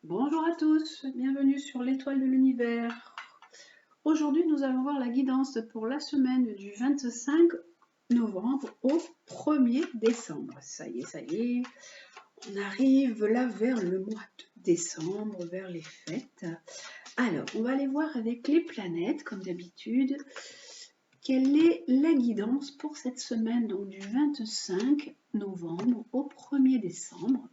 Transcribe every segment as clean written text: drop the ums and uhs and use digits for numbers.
Bonjour à tous, bienvenue sur l'étoile de l'univers. Aujourd'hui, nous allons voir la guidance pour la semaine du 25 novembre au 1er décembre. Ça y est, on arrive là vers le mois de décembre, vers les fêtes. Alors, on va aller voir avec les planètes, comme d'habitude, quelle est la guidance pour cette semaine, donc du 25 novembre au 1er décembre.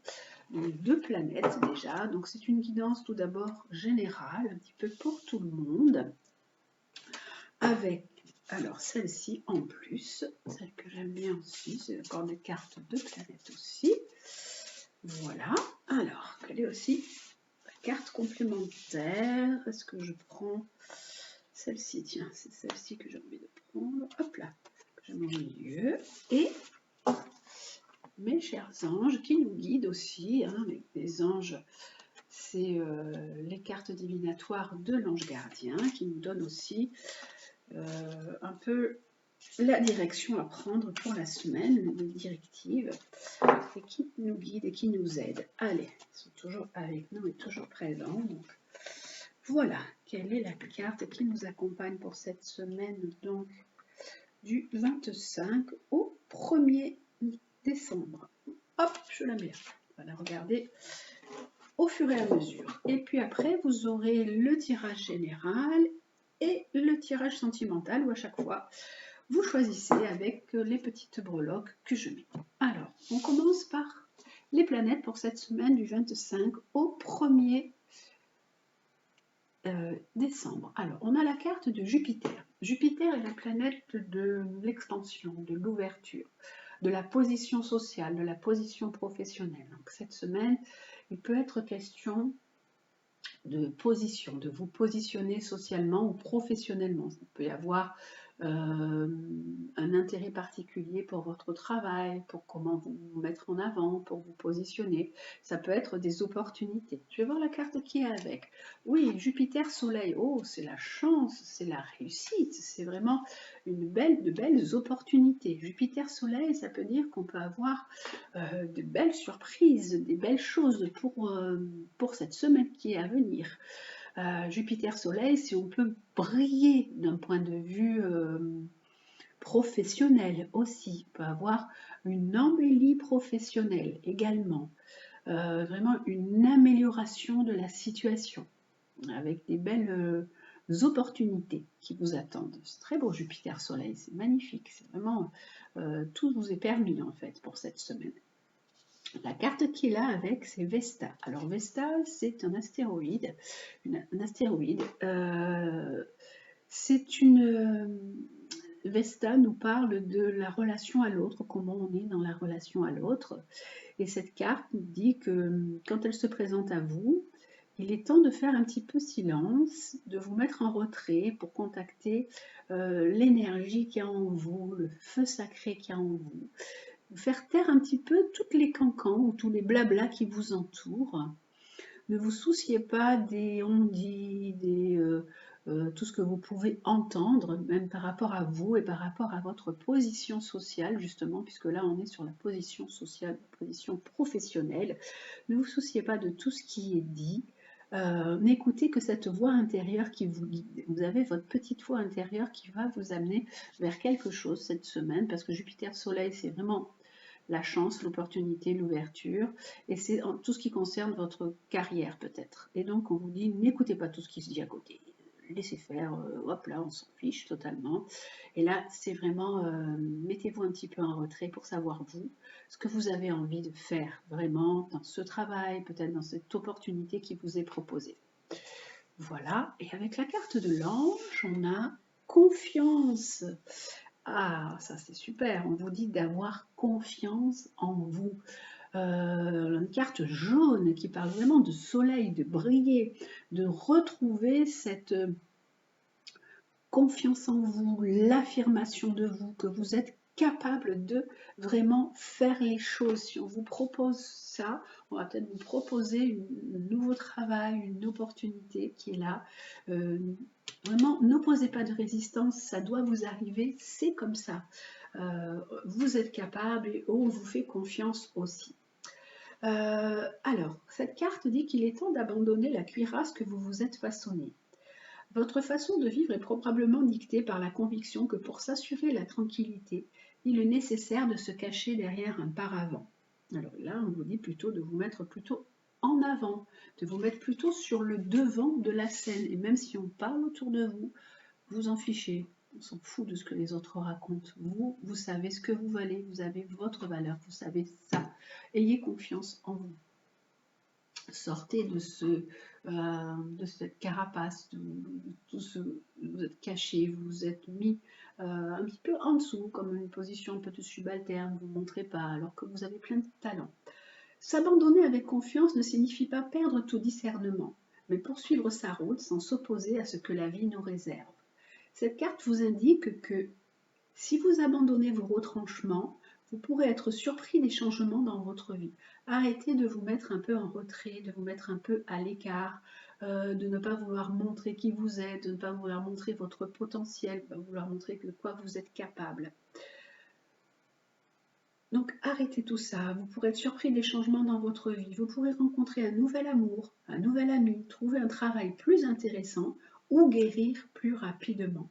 Donc, 2 planètes déjà, donc c'est une guidance tout d'abord générale, un petit peu pour tout le monde, avec alors celle-ci en plus, celle que j'aime bien aussi, c'est encore des cartes de planètes aussi. Voilà, alors quelle est aussi la carte complémentaire? Est-ce que je prends celle-ci? Tiens, c'est celle-ci que j'ai envie de prendre, hop là, que j'ai au milieu, et mes chers anges qui nous guident aussi, hein, avec des anges. C'est les cartes divinatoires de l'ange gardien qui nous donnent aussi un peu la direction à prendre pour la semaine, les directives, et qui nous guident et qui nous aident. Allez, ils sont toujours avec nous et toujours présents. Donc, voilà, quelle est la carte qui nous accompagne pour cette semaine, donc du 25 au 1er décembre. Hop, je la mets. On va la regarder au fur et à mesure. Et puis après, vous aurez le tirage général et le tirage sentimental où à chaque fois, vous choisissez avec les petites breloques que je mets. Alors, on commence par les planètes pour cette semaine du 25 au 1er décembre. Alors, on a la carte de Jupiter. Jupiter est la planète de l'expansion, de l'ouverture, de la position sociale, de la position professionnelle. Donc, cette semaine, il peut être question de position, de vous positionner socialement ou professionnellement. Il peut y avoir un intérêt particulier pour votre travail, pour comment vous mettre en avant, pour vous positionner. Ça peut être des opportunités. Je vais voir la carte qui est avec. Oui, Jupiter, Soleil, oh, c'est la chance, c'est la réussite, c'est vraiment de belles opportunités. Jupiter, Soleil, ça peut dire qu'on peut avoir de belles surprises, des belles choses pour cette semaine qui est à venir. Jupiter Soleil, si on peut briller d'un point de vue professionnel aussi, on peut avoir une embellie professionnelle également, vraiment une amélioration de la situation avec des belles opportunités qui vous attendent. C'est très beau Jupiter Soleil, c'est magnifique, c'est vraiment tout vous est permis en fait pour cette semaine. La carte qui est là avec, c'est Vesta. Alors Vesta, c'est un astéroïde. C'est une Vesta nous parle de la relation à l'autre, comment on est dans la relation à l'autre. Et cette carte nous dit que quand elle se présente à vous, il est temps de faire un petit peu silence, de vous mettre en retrait pour contacter l'énergie qu'il y a en vous, le feu sacré qu'il y a en vous. Faire taire un petit peu toutes les cancans ou tous les blablas qui vous entourent. Ne vous souciez pas des on-dit, tout ce que vous pouvez entendre, même par rapport à vous et par rapport à votre position sociale, justement, puisque là on est sur la position sociale, la position professionnelle. Ne vous souciez pas de tout ce qui est dit. N'écoutez que cette voix intérieure qui vous guide. Vous avez votre petite voix intérieure qui va vous amener vers quelque chose cette semaine, parce que Jupiter Soleil, c'est vraiment la chance, l'opportunité, l'ouverture, et c'est tout ce qui concerne votre carrière peut-être. Et donc on vous dit, n'écoutez pas tout ce qui se dit à côté, laissez faire, hop là, on s'en fiche totalement. Et là, c'est vraiment, mettez-vous un petit peu en retrait pour savoir vous, ce que vous avez envie de faire vraiment dans ce travail, peut-être dans cette opportunité qui vous est proposée. Voilà, et avec la carte de l'ange, on a confiance. Ah, ça c'est super, on vous dit d'avoir confiance en vous. Une carte jaune qui parle vraiment de soleil, de briller, de retrouver cette confiance en vous, l'affirmation de vous, que vous êtes capable de vraiment faire les choses. Si on vous propose ça, on va peut-être vous proposer un nouveau travail, une opportunité qui est là. Vraiment, n'opposez pas de résistance, ça doit vous arriver, c'est comme ça. Vous êtes capable et on vous fait confiance aussi. Alors, cette carte dit qu'il est temps d'abandonner la cuirasse que vous vous êtes façonnée. Votre façon de vivre est probablement dictée par la conviction que pour s'assurer la tranquillité, il est nécessaire de se cacher derrière un paravent. Alors là, on vous dit plutôt de vous mettre plutôt en avant, de vous mettre plutôt sur le devant de la scène. Et même si on parle autour de vous, vous en fichez. On s'en fout de ce que les autres racontent. Vous, vous savez ce que vous valez, vous avez votre valeur, vous savez ça. Ayez confiance en vous. Sortez de cette carapace, de tout ce, vous êtes caché, vous vous êtes mis un petit peu en dessous, comme une position un peu de subalterne, vous ne montrez pas, alors que vous avez plein de talent. S'abandonner avec confiance ne signifie pas perdre tout discernement, mais poursuivre sa route sans s'opposer à ce que la vie nous réserve. Cette carte vous indique que si vous abandonnez vos retranchements, vous pourrez être surpris des changements dans votre vie. Arrêtez de vous mettre un peu en retrait, de vous mettre un peu à l'écart, de ne pas vouloir montrer qui vous êtes, de ne pas vouloir montrer votre potentiel, de ne pas vouloir montrer de quoi vous êtes capable. Donc arrêtez tout ça, vous pourrez être surpris des changements dans votre vie, vous pourrez rencontrer un nouvel amour, un nouvel ami, trouver un travail plus intéressant ou guérir plus rapidement.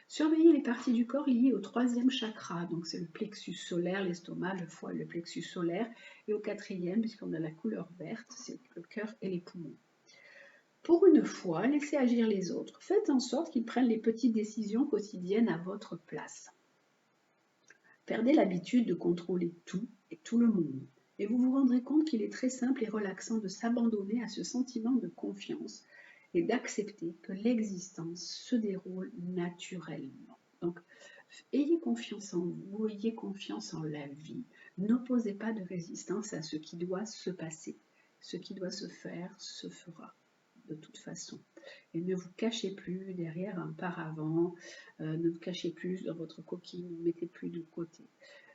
Surveillez les parties du corps liées au troisième chakra, donc c'est le plexus solaire, l'estomac, le foie, le plexus solaire, et au quatrième, puisqu'on a la couleur verte, c'est le cœur et les poumons. Pour une fois, laissez agir les autres. Faites en sorte qu'ils prennent les petites décisions quotidiennes à votre place. Perdez l'habitude de contrôler tout et tout le monde, et vous vous rendrez compte qu'il est très simple et relaxant de s'abandonner à ce sentiment de confiance et d'accepter que l'existence se déroule naturellement. Donc, ayez confiance en vous, ayez confiance en la vie. N'opposez pas de résistance à ce qui doit se passer. Ce qui doit se faire se fera de toute façon. Et ne vous cachez plus derrière un paravent, ne vous cachez plus dans votre coquille, ne vous mettez plus de côté.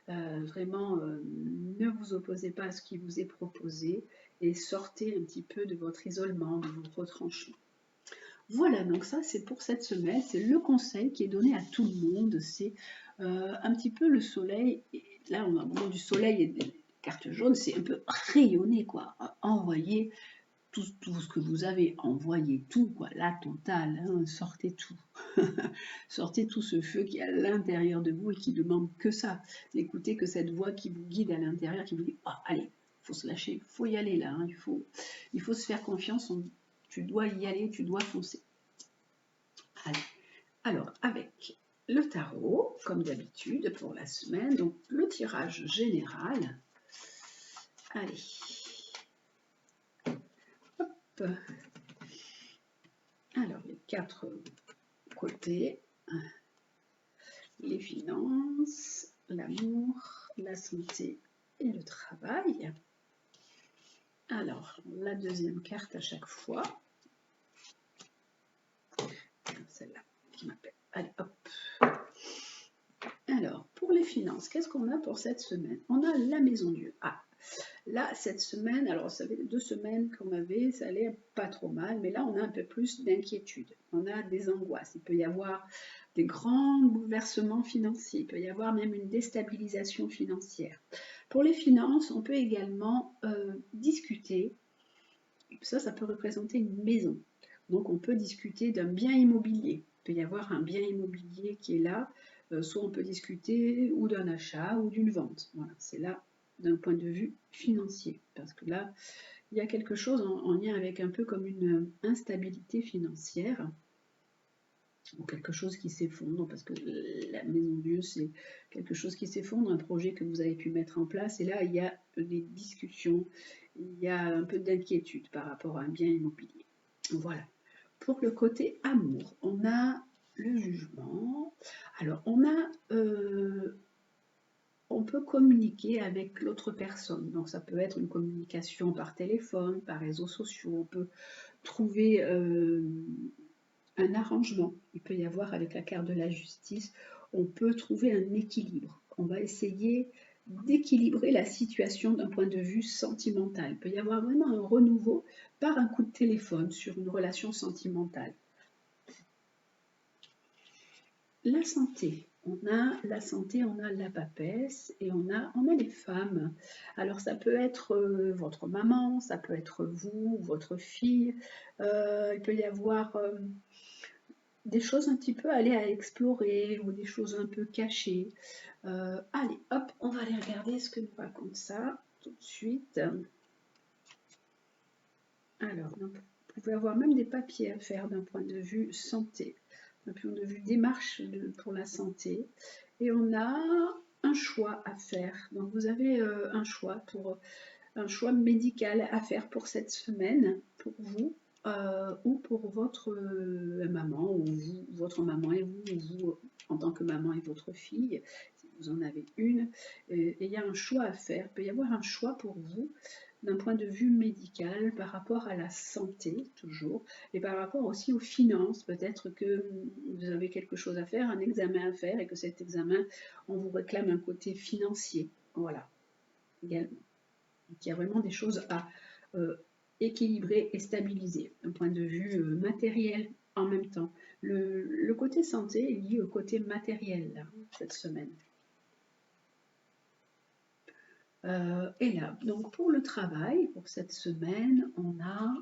Vraiment, ne vous opposez pas à ce qui vous est proposé et sortez un petit peu de votre isolement, de vos retranchements. Voilà, donc ça c'est pour cette semaine, c'est le conseil qui est donné à tout le monde, c'est un petit peu le soleil, et là on a vraiment du soleil et des cartes jaunes, c'est un peu rayonner quoi, envoyer tout ce que vous avez, envoyez tout, quoi, la totale, hein, sortez tout. Sortez tout ce feu qui est à l'intérieur de vous et qui demande que ça. Écoutez que cette voix qui vous guide à l'intérieur, qui vous dit, oh, allez, il faut se lâcher, il faut y aller là, hein, il faut se faire confiance, tu dois y aller, tu dois foncer. Allez. Alors, avec le tarot, comme d'habitude pour la semaine, donc le tirage général. Allez. Hop. Alors, les 4 côtés, les finances, l'amour, la santé et le travail. Alors, la deuxième carte à chaque fois. Celle-là qui m'appelle. Allez, hop. Alors, pour les finances, qu'est-ce qu'on a pour cette semaine? On a la maison Dieu. Ah, là, cette semaine, alors ça fait 2 semaines qu'on avait, ça allait pas trop mal, mais là, on a un peu plus d'inquiétude. On a des angoisses. Il peut y avoir des grands bouleversements financiers. Il peut y avoir même une déstabilisation financière. Pour les finances, on peut également discuter. Ça peut représenter une maison. Donc, on peut discuter d'un bien immobilier. Il peut y avoir un bien immobilier qui est là. Soit on peut discuter ou d'un achat ou d'une vente. Voilà, c'est là d'un point de vue financier. Parce que là, il y a quelque chose en lien avec un peu comme une instabilité financière ou quelque chose qui s'effondre, parce que la maison Dieu, c'est quelque chose qui s'effondre, un projet que vous avez pu mettre en place, et là, il y a des discussions, il y a un peu d'inquiétude par rapport à un bien immobilier. Voilà. Pour le côté amour, on a le jugement. Alors, on peut communiquer avec l'autre personne. Donc, ça peut être une communication par téléphone, par réseaux sociaux. On peut trouver un arrangement. Il peut y avoir avec la carte de la justice, on peut trouver un équilibre. On va essayer d'équilibrer la situation d'un point de vue sentimental. Il peut y avoir vraiment un renouveau par un coup de téléphone sur une relation sentimentale. la santé. On a la santé, on a la papesse et on a les femmes. Alors ça peut être votre maman, ça peut être vous, votre fille. Il peut y avoir des choses un petit peu à aller à explorer ou des choses un peu cachées. Allez, hop, on va aller regarder ce que nous raconte ça tout de suite. Alors, vous pouvez avoir même des papiers à faire d'un point de vue santé, d'un point de vue démarche pour la santé. Et on a un choix à faire. Donc, vous avez un choix médical à faire pour cette semaine, pour vous ou pour votre maman, ou vous, votre maman et vous, ou vous en tant que maman et votre fille, si vous en avez une. Et il y a un choix à faire. Il peut y avoir un choix pour vous d'un point de vue médical par rapport à la santé, toujours, et par rapport aussi aux finances. Peut-être que vous avez quelque chose à faire, un examen à faire, et que cet examen, on vous réclame un côté financier. Voilà, également. Donc, il y a vraiment des choses à équilibrer et stabiliser d'un point de vue matériel en même temps. Le côté santé est lié au côté matériel là, cette semaine. Et là, donc pour le travail, pour cette semaine, on a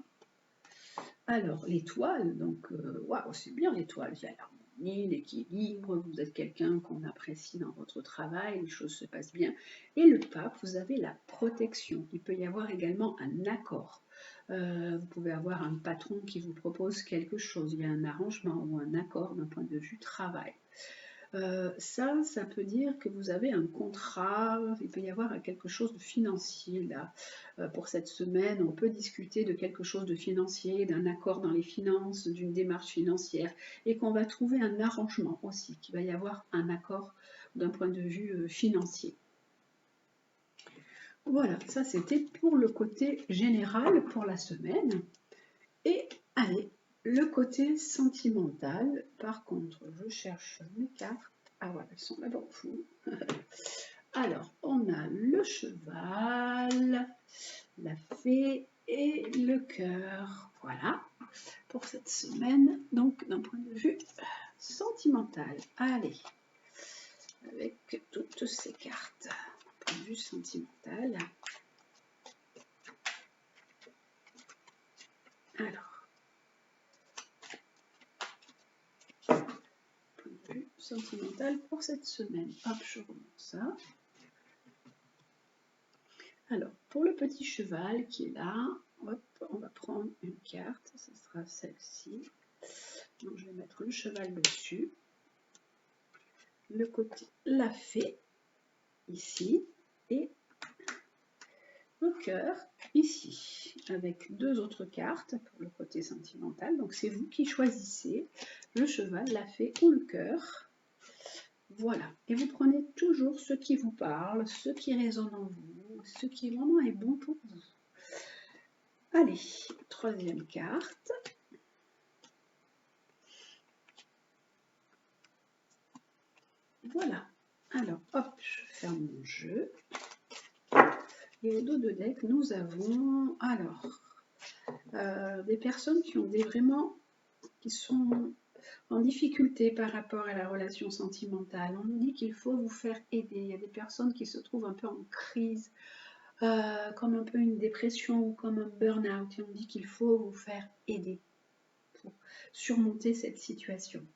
alors l'étoile. Donc, waouh, c'est bien l'étoile. Il y a l'harmonie, l'équilibre. Vous êtes quelqu'un qu'on apprécie dans votre travail, les choses se passent bien. Et le pape, vous avez la protection. Il peut y avoir également un accord. Vous pouvez avoir un patron qui vous propose quelque chose. Il y a un arrangement ou un accord d'un point de vue travail. Ça peut dire que vous avez un contrat, il peut y avoir quelque chose de financier là. Pour cette semaine, on peut discuter de quelque chose de financier, d'un accord dans les finances, d'une démarche financière, et qu'on va trouver un arrangement aussi, qu'il va y avoir un accord d'un point de vue financier. Voilà, ça c'était pour le côté général pour la semaine. Et allez, le côté sentimental, par contre, je cherche mes cartes. Ah voilà, elles sont là-bas au fond. Alors, on a le cheval, la fée et le cœur. Voilà, pour cette semaine, donc d'un point de vue sentimental. Allez, avec toutes ces cartes, d'un point de vue sentimental. Alors, sentimentale pour cette semaine. Hop, je remonte ça. Alors, pour le petit cheval qui est là, hop, on va prendre une carte, ce sera celle-ci. Donc, je vais mettre le cheval dessus. Le côté la fée, ici, et le cœur, ici, avec deux autres cartes pour le côté sentimental. Donc, c'est vous qui choisissez le cheval, la fée ou le cœur. Voilà, et vous prenez toujours ce qui vous parle, ce qui résonne en vous, ce qui vraiment est bon pour vous. Allez, troisième carte. Voilà, alors hop, je ferme mon jeu. Et au dos de deck, nous avons alors des personnes qui ont qui sont en difficulté par rapport à la relation sentimentale. On nous dit qu'il faut vous faire aider. Il y a des personnes qui se trouvent un peu en crise, comme un peu une dépression ou comme un burn-out. Et on dit qu'il faut vous faire aider pour surmonter cette situation.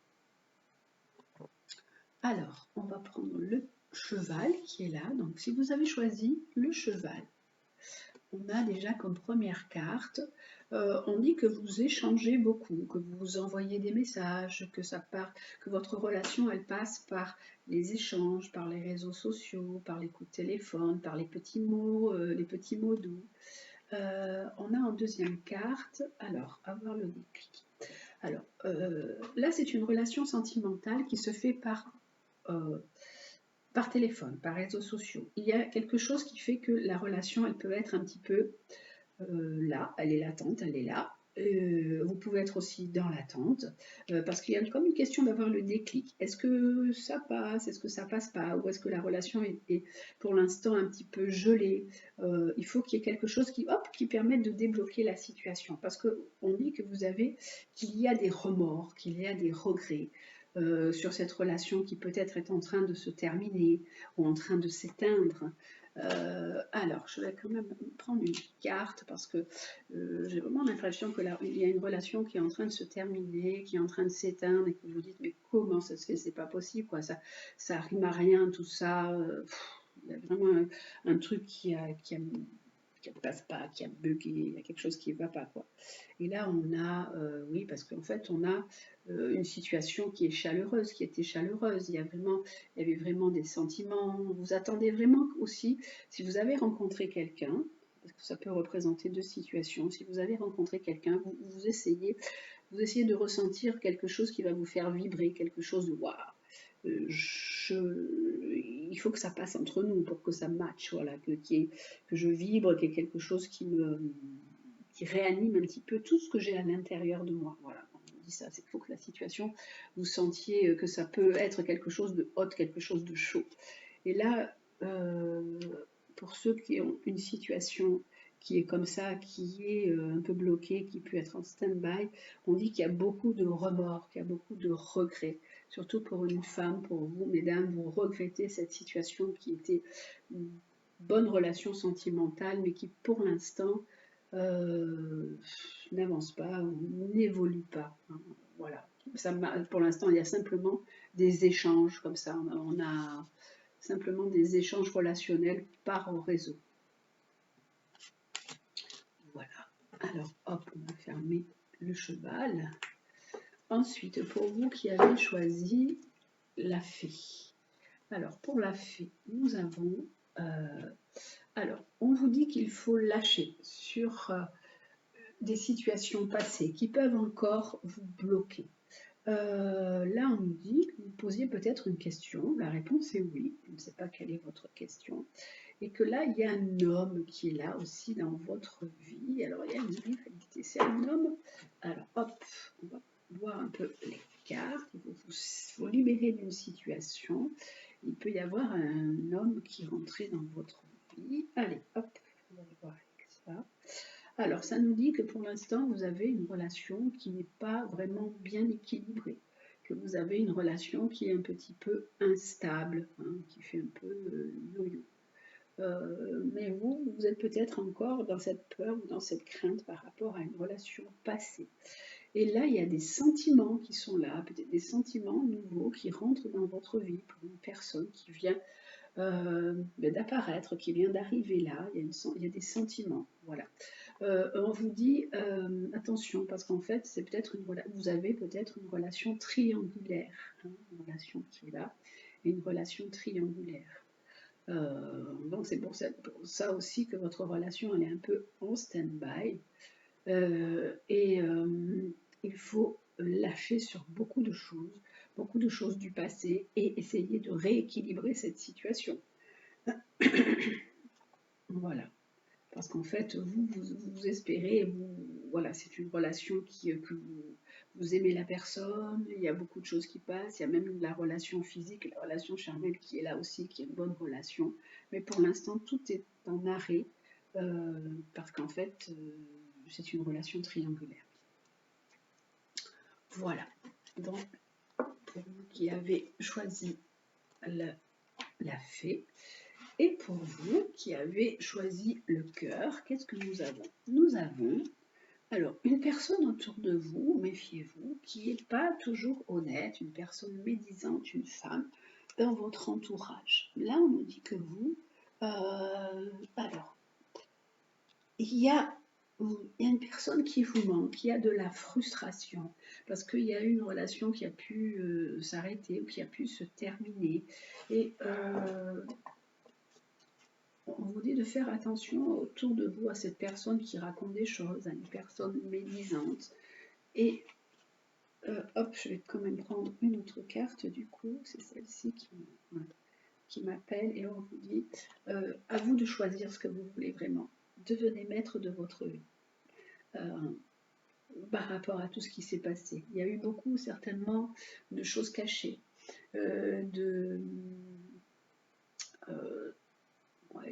Alors, on va prendre le cheval qui est là. Donc, si vous avez choisi le cheval, on a déjà comme première carte, on dit que vous échangez beaucoup, que vous vous envoyez des messages, que votre relation elle passe par les échanges, par les réseaux sociaux, par les coups de téléphone, par les petits mots doux. On a en deuxième carte, alors avoir le déclic. Alors là c'est une relation sentimentale qui se fait par téléphone, par réseaux sociaux. Il y a quelque chose qui fait que la relation, elle peut être un petit peu là, elle est latente, elle est là. Vous pouvez être aussi dans l'attente, parce qu'il y a comme une question d'avoir le déclic. Est-ce que ça passe? Est-ce que ça passe pas? Ou est-ce que la relation est pour l'instant un petit peu gelée? Il faut qu'il y ait quelque chose qui permette de débloquer la situation. Parce qu'on dit qu'il y a des remords, qu'il y a des regrets. sur cette relation qui peut-être est en train de se terminer ou en train de s'éteindre. Alors, je vais quand même prendre une carte parce que j'ai vraiment l'impression que là, il y a une relation qui est en train de se terminer, qui est en train de s'éteindre et que vous vous dites mais comment ça se fait, c'est pas possible quoi, ça rime à rien tout ça. Il y a vraiment un truc qui ne passe pas, qui a bugué, il y a quelque chose qui ne va pas quoi. Et là on a, oui parce qu'en fait on a une situation qui est chaleureuse, qui était chaleureuse. Il y avait vraiment des sentiments. Vous attendez vraiment aussi, si vous avez rencontré quelqu'un, parce que ça peut représenter deux situations. Si vous avez rencontré quelqu'un, vous essayez de ressentir quelque chose qui va vous faire vibrer, quelque chose de waouh. Il faut que ça passe entre nous pour que ça matche, voilà, que je vibre, qu'il y ait quelque chose qui réanime un petit peu tout ce que j'ai à l'intérieur de moi. Voilà, on dit ça, c'est qu'il faut que la situation, vous sentiez que ça peut être quelque chose de hot, quelque chose de chaud. Et là, pour ceux qui ont une situation qui est comme ça, qui est un peu bloquée, qui peut être en stand-by, on dit qu'il y a beaucoup de remords, qu'il y a beaucoup de regrets. Surtout pour une femme, pour vous, mesdames, vous regrettez cette situation qui était une bonne relation sentimentale, mais qui pour l'instant n'avance pas ou n'évolue pas. Hein. Voilà. Pour l'instant, il y a simplement des échanges comme ça. On a simplement des échanges relationnels par réseau. Voilà. Alors, hop, on va fermer le cheval. Ensuite, pour vous qui avez choisi la fée. Alors, pour la fée, nous avons... alors, on vous dit qu'il faut lâcher sur des situations passées qui peuvent encore vous bloquer. Là, on nous dit que vous posiez peut-être une question. La réponse est oui. Je ne sais pas quelle est votre question. Et que là, il y a un homme qui est là aussi dans votre vie. Alors, il y a une rivalité. C'est un homme. Alors, hop, on va voir un peu les cartes. Il faut libérer d'une situation. Il peut y avoir un homme qui rentrait dans votre vie. Allez, hop, on va voir avec ça. Alors, ça nous dit que pour l'instant, vous avez une relation qui n'est pas vraiment bien équilibrée, que vous avez une relation qui est un petit peu instable, hein, qui fait un peu yo-yo. Mais vous êtes peut-être encore dans cette peur ou dans cette crainte par rapport à une relation passée. Et là, il y a des sentiments qui sont là, peut-être des sentiments nouveaux qui rentrent dans votre vie pour une personne qui vient d'apparaître, qui vient d'arriver là. Il y a des sentiments, voilà. On vous dit attention parce qu'en fait vous avez peut-être une relation triangulaire, hein, une relation qui est là et une relation triangulaire. Donc c'est pour ça aussi que votre relation elle est un peu en stand-by et il faut lâcher sur beaucoup de choses du passé et essayer de rééquilibrer cette situation. Voilà. Parce qu'en fait, vous espérez, voilà, c'est une relation que vous aimez la personne, il y a beaucoup de choses qui passent, il y a même la relation physique, la relation charnelle qui est là aussi, qui est une bonne relation. Mais pour l'instant, tout est en arrêt, parce qu'en fait, c'est une relation triangulaire. Voilà. Donc, pour vous qui avez choisi la fée, et pour vous qui avez choisi le cœur, qu'est-ce que nous avons? Nous avons alors une personne autour de vous, méfiez-vous, qui n'est pas toujours honnête, une personne médisante, une femme, dans votre entourage. Là, on nous dit que vous, alors, il y a une personne qui vous manque, qui a de la frustration, parce qu'il y a eu une relation qui a pu s'arrêter ou qui a pu se terminer. Et on vous dit de faire attention autour de vous à cette personne qui raconte des choses, à une personne médisante. Et hop, je vais quand même prendre une autre carte, du coup, c'est celle-ci qui m'appelle et on vous dit à vous de choisir ce que vous voulez vraiment. Devenez maître de votre vie. Par rapport à tout ce qui s'est passé. Il y a eu beaucoup, certainement, de choses cachées,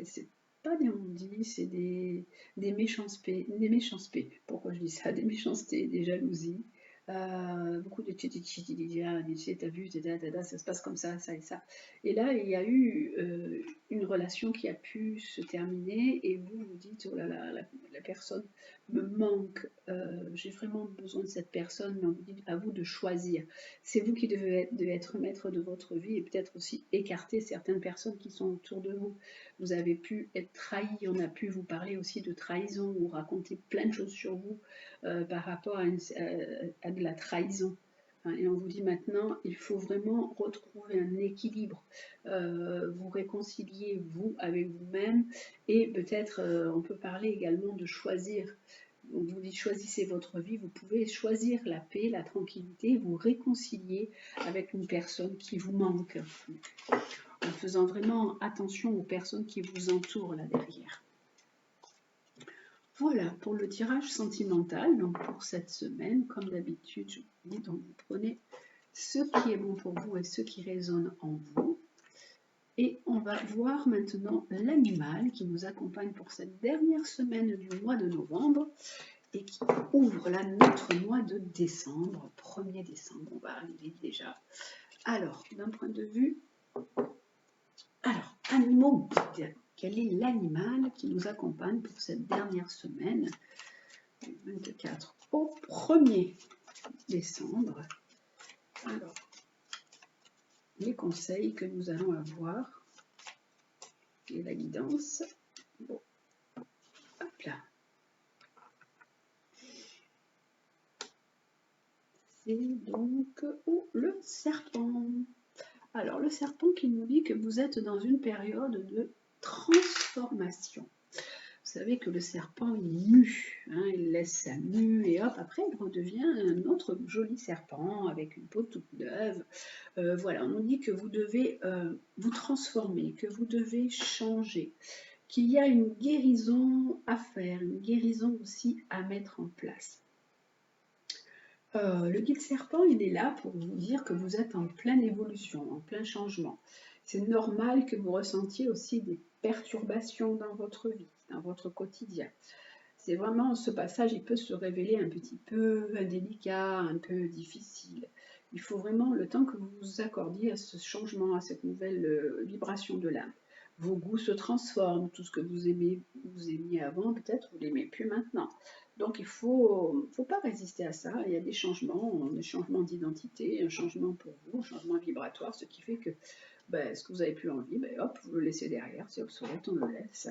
c'est pas des on-dit, c'est des méchancetés. Pourquoi je dis ça? Des méchancetés, des jalousies. beaucoup de t'as vu, ça se passe comme ça et ça. Et là, il y a eu une relation qui a pu se terminer et vous vous dites, oh là là, la personne me manque, j'ai vraiment besoin de cette personne, mais on vous dit à vous de choisir. C'est vous qui devez être maître de votre vie et peut-être aussi écarter certaines personnes qui sont autour de vous. Vous avez pu être trahi, on a pu vous parler aussi de trahison ou raconter plein de choses sur vous par rapport à de la trahison. Et on vous dit maintenant, il faut vraiment retrouver un équilibre, vous réconcilier vous avec vous-même et peut-être on peut parler également de choisir. On vous dit choisissez votre vie, vous pouvez choisir la paix, la tranquillité, vous réconcilier avec une personne qui vous manque, en faisant vraiment attention aux personnes qui vous entourent là derrière. Voilà pour le tirage sentimental, donc pour cette semaine, comme d'habitude, je vous dis, donc vous prenez ce qui est bon pour vous et ce qui résonne en vous. Et on va voir maintenant l'animal qui nous accompagne pour cette dernière semaine du mois de novembre et qui ouvre là notre mois de décembre, 1er décembre, on va arriver déjà. Alors, d'un point de vue, animaux guides, quel est l'animal qui nous accompagne pour cette dernière semaine 24 au 1er décembre. Alors, les conseils que nous allons avoir et la guidance. Bon, hop là. C'est donc le serpent. Alors, le serpent qui nous dit que vous êtes dans une période de transformation. Vous savez que le serpent, il mue, hein, il laisse sa mue et hop, après il redevient un autre joli serpent avec une peau toute neuve. Voilà, on nous dit que vous devez vous transformer, que vous devez changer, qu'il y a une guérison à faire, une guérison aussi à mettre en place. Le guide serpent, il est là pour vous dire que vous êtes en pleine évolution, en plein changement. C'est normal que vous ressentiez aussi des perturbations dans votre vie, dans votre quotidien. C'est vraiment, ce passage, il peut se révéler un petit peu indélicat, un peu difficile. Il faut vraiment le temps que vous vous accordiez à ce changement, à cette nouvelle vibration de l'âme. Vos goûts se transforment, tout ce que vous aimiez avant, peut-être vous l'aimez plus maintenant. Donc il ne faut pas résister à ça, il y a des changements d'identité, un changement pour vous, un changement vibratoire, ce qui fait que ce que vous n'avez plus envie, hop, vous le laissez derrière, c'est obsolète, on le laisse.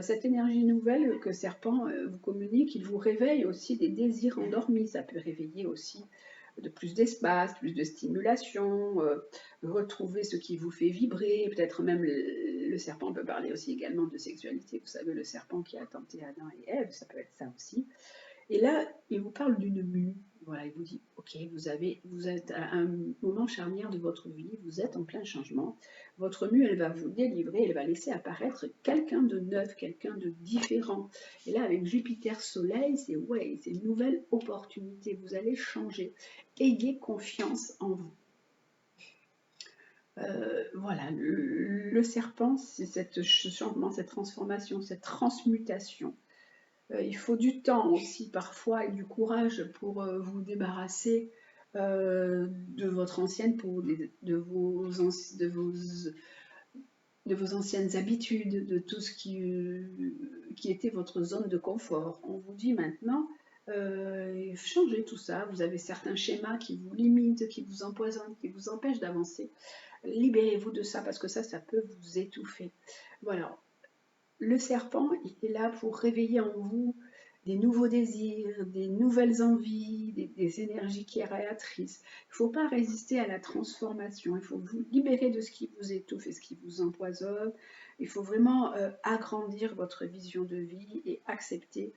Cette énergie nouvelle que Serpent vous communique, il vous réveille aussi des désirs endormis. Ça peut réveiller aussi de plus d'espace, plus de stimulation, retrouver ce qui vous fait vibrer. Peut-être même le serpent peut parler aussi également de sexualité. Vous savez, le serpent qui a tenté Adam et Ève, ça peut être ça aussi. Et là, il vous parle d'une mue. Voilà, il vous dit, ok, vous êtes à un moment charnière de votre vie, vous êtes en plein changement. Votre mue, elle va vous délivrer, elle va laisser apparaître quelqu'un de neuf, quelqu'un de différent. Et là, avec Jupiter Soleil, c'est une nouvelle opportunité. Vous allez changer. Ayez confiance en vous. Voilà, le serpent, c'est ce changement, cette transformation, cette transmutation. Il faut du temps aussi parfois et du courage pour vous débarrasser de votre ancienne peau, de vos anciennes habitudes, de tout ce qui était votre zone de confort. On vous dit maintenant, changez tout ça. Vous avez certains schémas qui vous limitent, qui vous empoisonnent, qui vous empêchent d'avancer. Libérez-vous de ça parce que ça peut vous étouffer. Voilà. Le serpent, il est là pour réveiller en vous des nouveaux désirs, des nouvelles envies, des énergies créatrices. Il ne faut pas résister à la transformation, il faut vous libérer de ce qui vous étouffe et ce qui vous empoisonne. Il faut vraiment agrandir votre vision de vie et accepter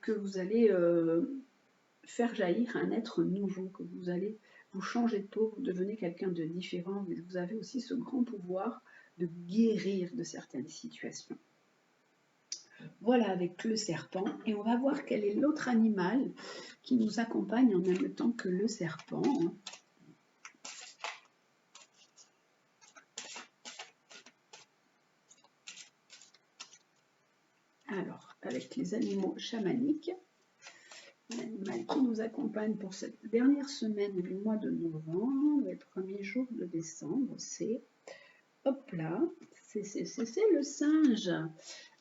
que vous allez faire jaillir un être nouveau, que vous allez vous changer de peau, vous devenez quelqu'un de différent, mais vous avez aussi ce grand pouvoir de guérir de certaines situations. Voilà avec le serpent et on va voir quel est l'autre animal qui nous accompagne en même temps que le serpent. Alors, avec les animaux chamaniques, l'animal qui nous accompagne pour cette dernière semaine du mois de novembre, les premiers jours de décembre, c'est, hop là, c'est le singe.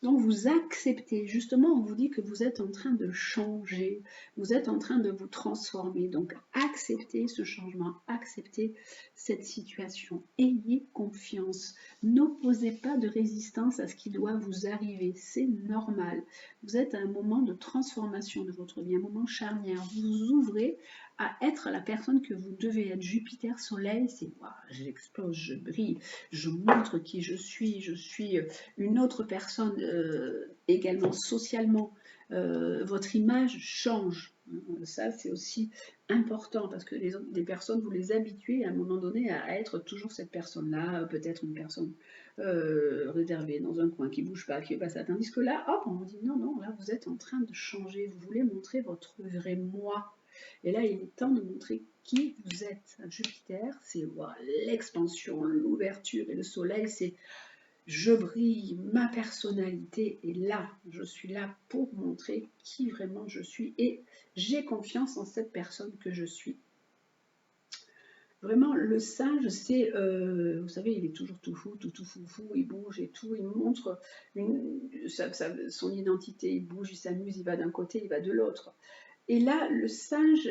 Donc vous acceptez, justement on vous dit que vous êtes en train de changer, vous êtes en train de vous transformer, donc acceptez ce changement, acceptez cette situation, ayez confiance, n'opposez pas de résistance à ce qui doit vous arriver, c'est normal, vous êtes à un moment de transformation de votre vie, un moment charnière, vous vous ouvrez à être la personne que vous devez être. Jupiter, Soleil, c'est moi, j'explose, je brille, je montre qui je suis une autre personne également socialement. Votre image change. Ça, c'est aussi important parce que les personnes, vous les habituez à un moment donné à être toujours cette personne-là, peut-être une personne réservée dans un coin qui ne bouge pas, qui n'est pas ça. Tandis que là, hop, on vous dit non, non, là, vous êtes en train de changer. Vous voulez montrer votre vrai moi. Et là, il est temps de montrer qui vous êtes. Jupiter, c'est voilà, l'expansion, l'ouverture, et le Soleil, c'est je brille, ma personnalité est là. Je suis là pour montrer qui vraiment je suis et j'ai confiance en cette personne que je suis. Vraiment, le singe, c'est, vous savez, il est toujours tout fou, tout fou, il bouge et tout, il montre son identité, il bouge, il s'amuse, il va d'un côté, il va de l'autre. Et là, le singe,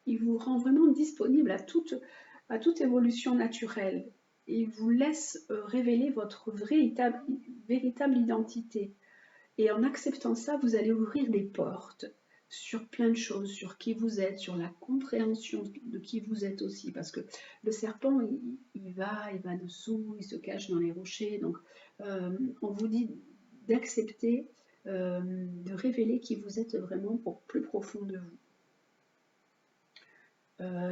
il vous rend vraiment disponible à toute évolution naturelle. Il vous laisse révéler votre véritable identité. Et en acceptant ça, vous allez ouvrir des portes sur plein de choses, sur qui vous êtes, sur la compréhension de qui vous êtes aussi. Parce que le serpent, il va dessous, il se cache dans les rochers. Donc, on vous dit d'accepter, de révéler qui vous êtes vraiment pour plus profond de vous.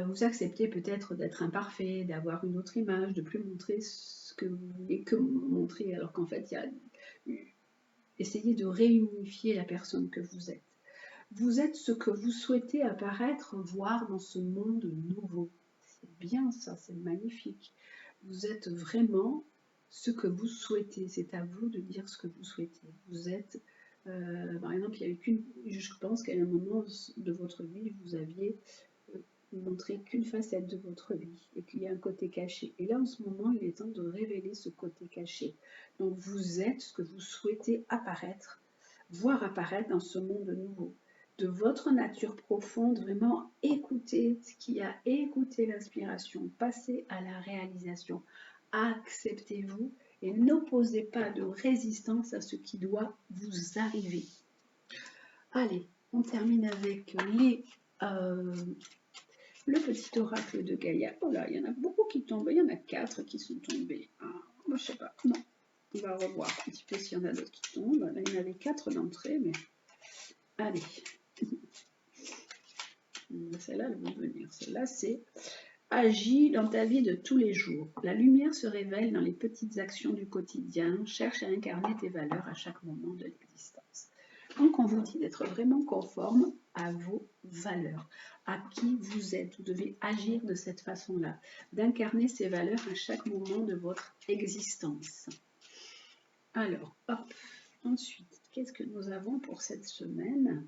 Vous acceptez peut-être d'être imparfait, d'avoir une autre image, de plus montrer ce que vous voulez que montrer, alors qu'en fait, il y a essayez de réunifier la personne que vous êtes. Vous êtes ce que vous souhaitez apparaître, voir dans ce monde nouveau. C'est bien ça, c'est magnifique. Vous êtes vraiment ce que vous souhaitez. C'est à vous de dire ce que vous souhaitez. Vous êtes, par exemple, je pense qu'à un moment de votre vie, vous aviez montré qu'une facette de votre vie et qu'il y a un côté caché. Et là, en ce moment, il est temps de révéler ce côté caché. Donc, vous êtes ce que vous souhaitez apparaître, voir apparaître dans ce monde nouveau. De votre nature profonde, vraiment écoutez ce qu'il y a, écoutez l'inspiration, passez à la réalisation, acceptez-vous et n'opposez pas de résistance à ce qui doit vous arriver. Allez, on termine avec le petit oracle de Gaïa. Oh là, il y en a beaucoup qui tombent. Il y en a 4 qui sont tombés. Ah, moi, je sais pas. Non. On va revoir un petit peu s'il y en a d'autres qui tombent. Là, il y en avait 4 d'entrée, mais... Allez. Celle-là, elle va venir. Celle-là, c'est « Agis dans ta vie de tous les jours. La lumière se révèle dans les petites actions du quotidien. Cherche à incarner tes valeurs à chaque moment de l'existence. » Donc, on vous dit d'être vraiment conforme à vos valeurs, à qui vous êtes. Vous devez agir de cette façon-là, d'incarner ces valeurs à chaque moment de votre existence. Alors, hop, ensuite, qu'est-ce que nous avons pour cette semaine ?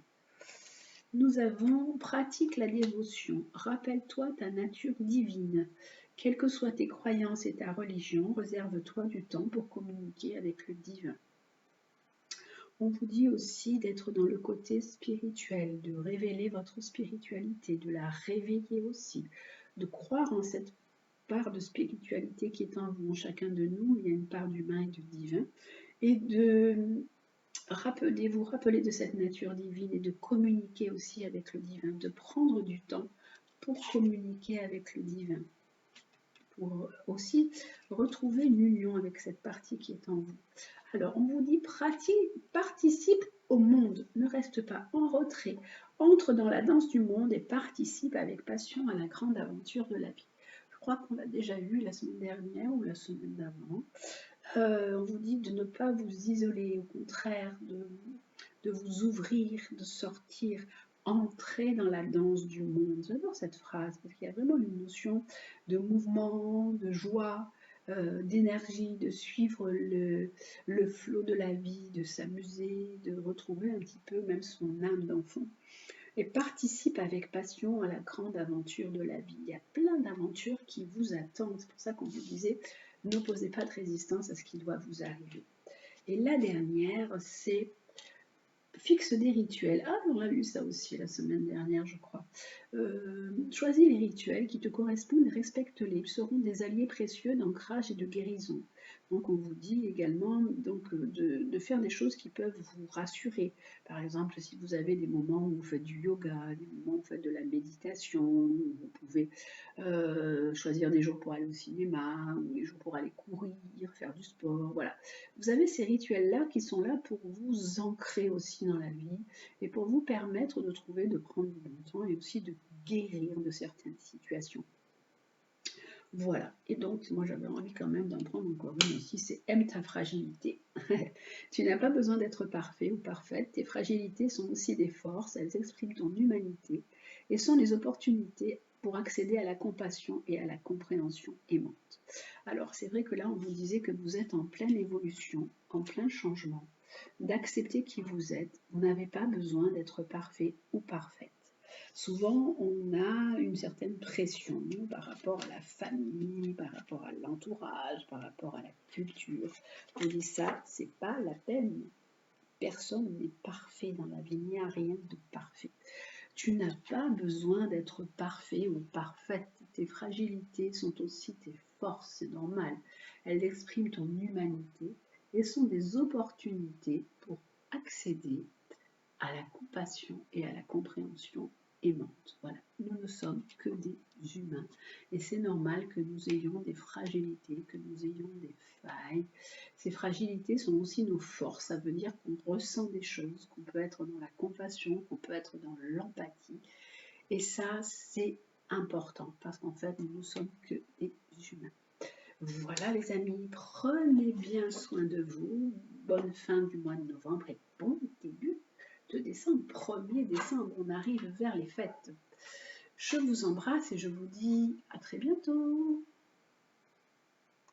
Nous avons « Pratique la dévotion. Rappelle-toi ta nature divine. Quelles que soient tes croyances et ta religion, réserve-toi du temps pour communiquer avec le divin. » On vous dit aussi d'être dans le côté spirituel, de révéler votre spiritualité, de la réveiller aussi, de croire en cette part de spiritualité qui est en vous, en chacun de nous. Il y a une part d'humain et de divin. Et de vous rappeler de cette nature divine et de communiquer aussi avec le divin, de prendre du temps pour communiquer avec le divin, pour aussi retrouver l'union avec cette partie qui est en vous. Alors, on vous dit participe au monde, ne reste pas en retrait, entre dans la danse du monde et participe avec passion à la grande aventure de la vie. Je crois qu'on l'a déjà vu la semaine dernière ou la semaine d'avant. On vous dit de ne pas vous isoler, au contraire, de vous ouvrir, de sortir, entrer dans la danse du monde. J'adore cette phrase parce qu'il y a vraiment une notion de mouvement, de joie, d'énergie, de suivre le flot de la vie, de s'amuser, de retrouver un petit peu même son âme d'enfant. Et participe avec passion à la grande aventure de la vie. Il y a plein d'aventures qui vous attendent. C'est pour ça qu'on vous disait, n'opposez pas de résistance à ce qui doit vous arriver. Et la dernière, c'est fixe des rituels. Ah, on a vu ça aussi la semaine dernière, je crois. Choisis les rituels qui te correspondent et respecte-les. Ils seront des alliés précieux d'ancrage et de guérison. Donc, on vous dit également de faire des choses qui peuvent vous rassurer. Par exemple, si vous avez des moments où vous faites du yoga, des moments où vous faites de la méditation, vous pouvez choisir des jours pour aller au cinéma, ou des jours pour aller courir, faire du sport, voilà. Vous avez ces rituels-là qui sont là pour vous ancrer aussi dans la vie et pour vous permettre de trouver, de prendre du bon temps et aussi de guérir de certaines situations. Voilà, et donc moi j'avais envie quand même d'en prendre encore une aussi, c'est aime ta fragilité. Tu n'as pas besoin d'être parfait ou parfaite, tes fragilités sont aussi des forces, elles expriment ton humanité et sont les opportunités pour accéder à la compassion et à la compréhension aimante. Alors c'est vrai que là on vous disait que vous êtes en pleine évolution, en plein changement, d'accepter qui vous êtes, vous n'avez pas besoin d'être parfait ou parfaite. Souvent, on a une certaine pression par rapport à la famille, par rapport à l'entourage, par rapport à la culture. On dit ça, c'est pas la peine. Personne n'est parfait dans la vie, il n'y a rien de parfait. Tu n'as pas besoin d'être parfait ou parfaite. Tes fragilités sont aussi tes forces, c'est normal. Elles expriment ton humanité et sont des opportunités pour accéder à la compassion et à la compréhension aimante. Voilà, nous ne sommes que des humains et c'est normal que nous ayons des fragilités, que nous ayons des failles. Ces fragilités sont aussi nos forces, ça veut dire qu'on ressent des choses, qu'on peut être dans la compassion, qu'on peut être dans l'empathie et ça c'est important parce qu'en fait nous ne sommes que des humains. Voilà les amis, prenez bien soin de vous, bonne fin du mois de novembre et bon début de décembre, 1er décembre, on arrive vers les fêtes. Je vous embrasse et je vous dis à très bientôt.